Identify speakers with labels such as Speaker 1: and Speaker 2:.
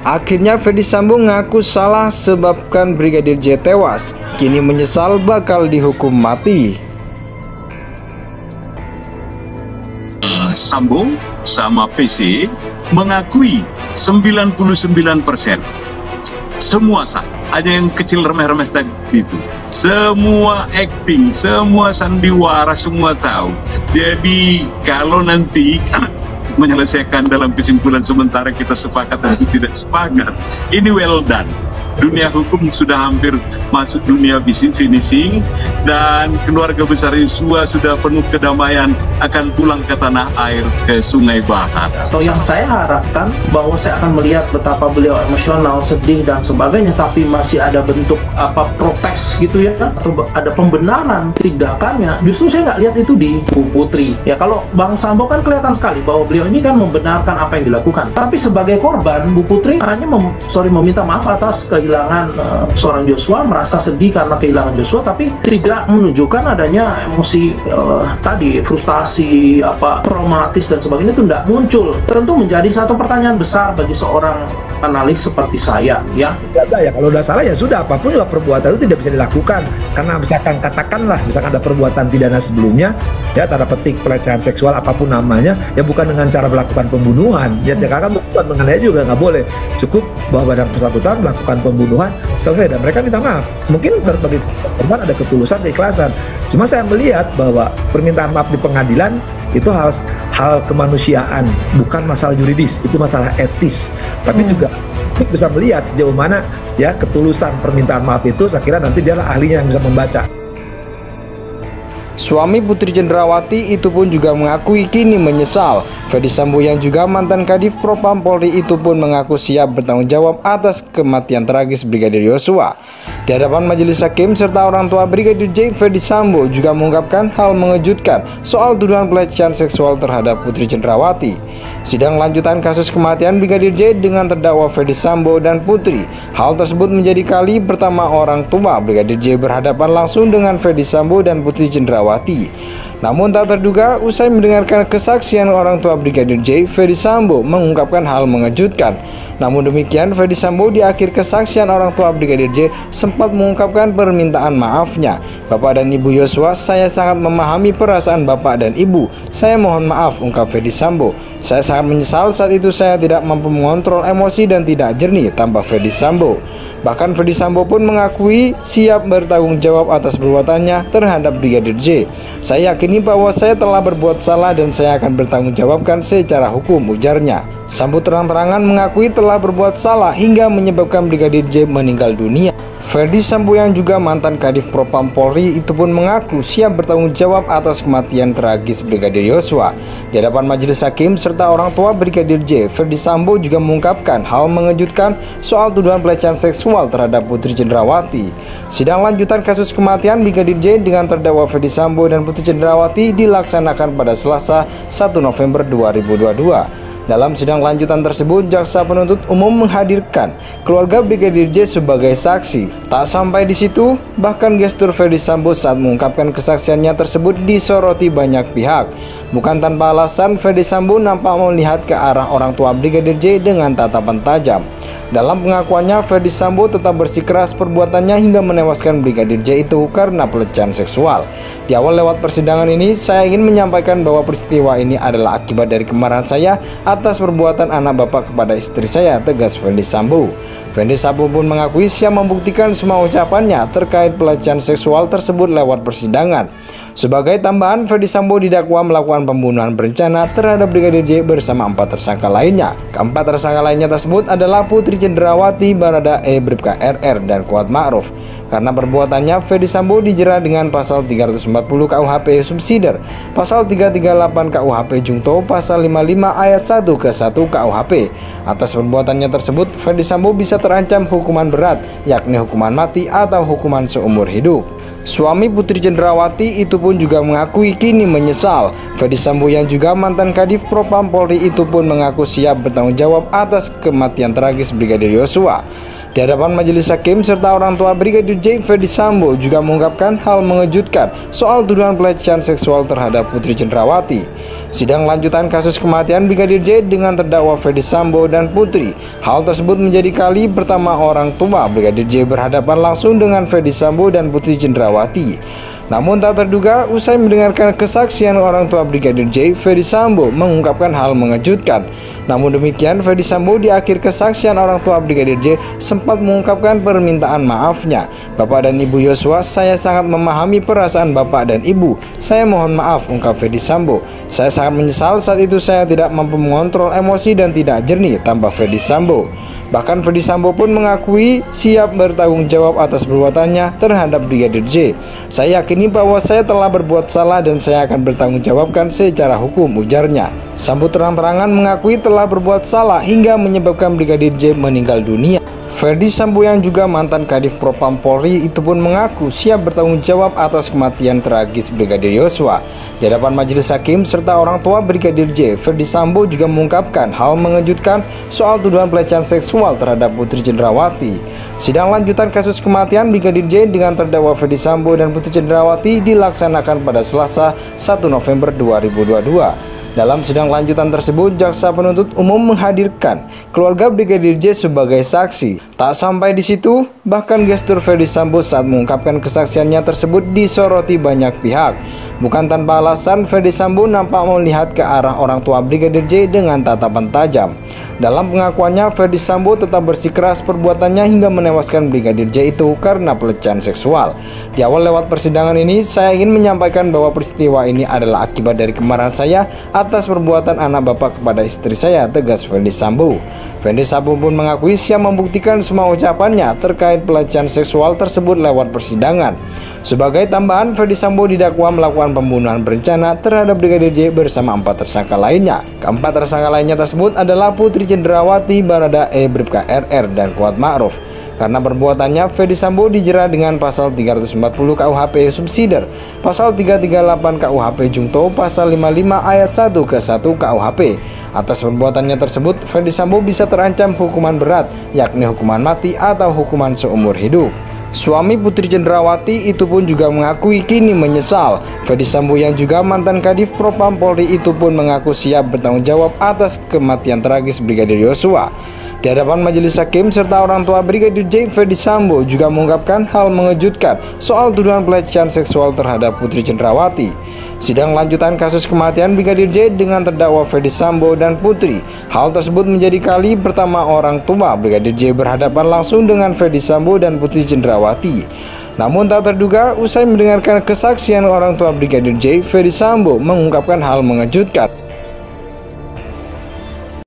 Speaker 1: Akhirnya Ferdy Sambo ngaku salah sebabkan Brigadir J tewas. Kini menyesal bakal dihukum mati.
Speaker 2: Sambo sama PC mengakui 99%. Semua sah, hanya yang kecil remeh-remeh tadi itu. Semua acting, semua sandiwara, semua tahu. Jadi kalau nanti menyelesaikan dalam kesimpulan sementara kita sepakat atau tidak sepakat, ini well done. Dunia hukum sudah hampir masuk dunia finishing, dan keluarga besar Yosua sudah penuh kedamaian akan pulang ke tanah air, ke Sungai Bahar.
Speaker 3: Atau yang saya harapkan bahwa saya akan melihat betapa beliau emosional, sedih dan sebagainya, tapi masih ada bentuk protes gitu ya, atau ada pembenaran tindakannya. Justru saya nggak lihat itu di Bu Putri. Ya kalau Bang Sambo kan kelihatan sekali bahwa beliau ini kan membenarkan apa yang dilakukan. Tapi sebagai korban, Bu Putri hanya meminta maaf atas kehilangan seorang Joshua, merasa sedih karena kehilangan Joshua, tapi tidak menunjukkan adanya emosi tadi, frustasi, traumatis dan sebagainya, itu tidak muncul. Tentu menjadi satu pertanyaan besar bagi seorang analis seperti saya, ya.
Speaker 4: Ya kalau udah salah ya sudah, apapun juga perbuatan itu tidak bisa dilakukan, karena misalkan katakanlah misalkan ada perbuatan pidana sebelumnya, ya tanda petik pelecehan seksual apapun namanya, ya bukan dengan cara melakukan pembunuhan, ya kan bukan mengenai juga nggak boleh, cukup bahwa badan bersangkutan melakukan pembunuhan, selesai, dan mereka minta maaf. Mungkin bagi korban ada ketulusan, keikhlasan. Cuma saya melihat bahwa permintaan maaf di pengadilan itu hal kemanusiaan, bukan masalah yuridis, itu masalah etis. Tapi juga bisa melihat sejauh mana ya ketulusan permintaan maaf itu. Saya kira nanti biarlah ahlinya yang bisa membaca.
Speaker 1: Suami Putri Cendrawati itu pun juga mengakui kini menyesal. Ferdy Sambo yang juga mantan Kadif Propam Polri itu pun mengaku siap bertanggung jawab atas kematian tragis Brigadir Yosua. Di hadapan majelis hakim serta orang tua Brigadir J, Ferdy Sambo juga mengungkapkan hal mengejutkan soal tuduhan pelecehan seksual terhadap Putri Cendrawati. Sidang lanjutan kasus kematian Brigadir J dengan terdakwa Ferdy Sambo dan Putri. Hal tersebut menjadi kali pertama orang tua Brigadir J berhadapan langsung dengan Ferdy Sambo dan Putri Cendrawati. Namun tak terduga, usai mendengarkan kesaksian orang tua Brigadir J, Ferdy Sambo mengungkapkan hal mengejutkan. Namun demikian, Ferdy Sambo di akhir kesaksian orang tua Brigadir J sempat mengungkapkan permintaan maafnya. Bapak dan Ibu Yosua, saya sangat memahami perasaan Bapak dan Ibu. Saya mohon maaf, ungkap Ferdy Sambo. Saya sangat menyesal saat itu saya tidak mampu mengontrol emosi dan tidak jernih, tambah Ferdy Sambo. Bahkan Ferdy Sambo pun mengakui siap bertanggung jawab atas perbuatannya terhadap Brigadir J. Saya yakini bahwa saya telah berbuat salah dan saya akan bertanggung jawabkan secara hukum, ujarnya. Sambo terang-terangan mengakui telah berbuat salah hingga menyebabkan Brigadir J meninggal dunia. Ferdy Sambo yang juga mantan Kadif Propam Polri itu pun mengaku siap bertanggung jawab atas kematian tragis Brigadir Yosua. Di hadapan majelis hakim serta orang tua Brigadir J, Ferdy Sambo juga mengungkapkan hal mengejutkan soal tuduhan pelecehan seksual terhadap Putri Cendrawati. Sidang lanjutan kasus kematian Brigadir J dengan terdakwa Ferdy Sambo dan Putri Cendrawati dilaksanakan pada Selasa 1 November 2022. Dalam sidang lanjutan tersebut, jaksa penuntut umum menghadirkan keluarga Brigadir J sebagai saksi. Tak sampai di situ, bahkan gestur Ferdy Sambo saat mengungkapkan kesaksiannya tersebut disoroti banyak pihak. Bukan tanpa alasan, Ferdy Sambo nampak melihat ke arah orang tua Brigadir J dengan tatapan tajam. Dalam pengakuannya, Ferdy Sambo tetap bersikeras perbuatannya hingga menewaskan Brigadir J itu karena pelecehan seksual. Di awal lewat persidangan ini, saya ingin menyampaikan bahwa peristiwa ini adalah akibat dari kemarahan saya atas perbuatan anak bapak kepada istri saya, tegas Ferdy Sambo. Ferdy Sambo pun mengakui siap membuktikan semua ucapannya terkait pelecehan seksual tersebut lewat persidangan. Sebagai tambahan, Ferdy Sambo didakwa melakukan pembunuhan berencana terhadap Brigadir J bersama 4 tersangka lainnya. Keempat tersangka lainnya tersebut adalah Putri Cendrawati, Baradae, Bribka RR, dan Kuat Ma'ruf. Karena perbuatannya, Ferdy Sambo dijerat dengan pasal 340 KUHP subsidiar, pasal 338 KUHP Jungto, pasal 55 ayat 1 ke 1 KUHP. Atas perbuatannya tersebut, Ferdy Sambo bisa terancam hukuman berat, yakni hukuman mati atau hukuman seumur hidup. Suami Putri Cendrawati itu pun juga mengakui kini menyesal. Ferdy Sambo yang juga mantan Kadif Propam Polri itu pun mengaku siap bertanggung jawab atas kematian tragis Brigadir Yosua. Di hadapan majelis hakim serta orang tua Brigadir J, Ferdisambo juga mengungkapkan hal mengejutkan soal tuduhan pelecehan seksual terhadap Putri Cendrawati. Sidang lanjutan kasus kematian Brigadir J dengan terdakwa Ferdisambo dan Putri. Hal tersebut menjadi kali pertama orang tua Brigadir J berhadapan langsung dengan Ferdisambo dan Putri Cendrawati. Namun tak terduga, usai mendengarkan kesaksian orang tua Brigadir J, Ferdisambo mengungkapkan hal mengejutkan. Namun demikian, Ferdisambo di akhir kesaksian orang tua Brigadir J sempat mengungkapkan permintaan maafnya. Bapak dan Ibu Yosua, saya sangat memahami perasaan Bapak dan Ibu. Saya mohon maaf, ungkap Ferdisambo. Saya sangat menyesal saat itu saya tidak mampu mengontrol emosi dan tidak jernih, tambah Ferdisambo. Bahkan Ferdisambo pun mengakui siap bertanggung jawab atas perbuatannya terhadap Brigadir J. Saya yakini bahwa saya telah berbuat salah dan saya akan bertanggung jawabkan secara hukum, ujarnya. Sambo terang-terangan mengakui telah berbuat salah hingga menyebabkan Brigadir J meninggal dunia. Ferdisambo yang juga mantan Kadif Propam Polri itu pun mengaku siap bertanggung jawab atas kematian tragis Brigadir Yosua. Di hadapan majelis hakim serta orang tua Brigadir J, Ferdisambo juga mengungkapkan hal mengejutkan soal tuduhan pelecehan seksual terhadap Putri Cendrawati. Sidang lanjutan kasus kematian Brigadir J dengan terdakwa Ferdisambo dan Putri Cendrawati dilaksanakan pada Selasa 1 November 2022. Dalam sidang lanjutan tersebut, jaksa penuntut umum menghadirkan keluarga Brigadir J sebagai saksi. Tak sampai di situ, bahkan gestur Ferdisambo saat mengungkapkan kesaksiannya tersebut disoroti banyak pihak. Bukan tanpa alasan, Ferdisambo nampak melihat ke arah orang tua Brigadir J dengan tatapan tajam. Dalam pengakuannya, Ferdisambo tetap bersikeras perbuatannya hingga menewaskan Brigadir J itu karena pelecehan seksual. Di awal lewat persidangan ini, saya ingin menyampaikan bahwa peristiwa ini adalah akibat dari kemarahan saya atas perbuatan anak bapak kepada istri saya, tegas Ferdisambo. Ferdisambo pun mengakui siap membuktikan semua ucapannya terkait pelecehan seksual tersebut lewat persidangan. Sebagai tambahan, Ferdisambo didakwa melakukan pembunuhan berencana terhadap Brigadir J bersama 4 tersangka lainnya. Keempat tersangka lainnya tersebut adalah Putri Cendrawati, Baradae, Bribka RR, dan Kuat Ma'ruf. Karena perbuatannya, Ferdisambo dijerat dengan pasal 340 KUHP subsidiar, pasal 338 KUHP Jungto, pasal 55 ayat 1 ke 1 KUHP. Atas perbuatannya tersebut, Ferdisambo bisa terancam hukuman berat, yakni hukuman mati atau hukuman seumur hidup. Suami Putri Cendrawati itu pun juga mengakui kini menyesal. Ferdisambo yang juga mantan Kadif Propam Polri itu pun mengaku siap bertanggung jawab atas kematian tragis Brigadir Yosua. Di hadapan majelis hakim serta orang tua Brigadir J, Ferdisambo juga mengungkapkan hal mengejutkan soal tuduhan pelecehan seksual terhadap Putri Cendrawati. Sidang lanjutan kasus kematian Brigadir J dengan terdakwa Ferdisambo dan Putri. Hal tersebut menjadi kali pertama orang tua Brigadir J berhadapan langsung dengan Ferdisambo dan Putri Cendrawati. Namun tak terduga, usai mendengarkan kesaksian orang tua Brigadir J, Ferdisambo mengungkapkan hal mengejutkan.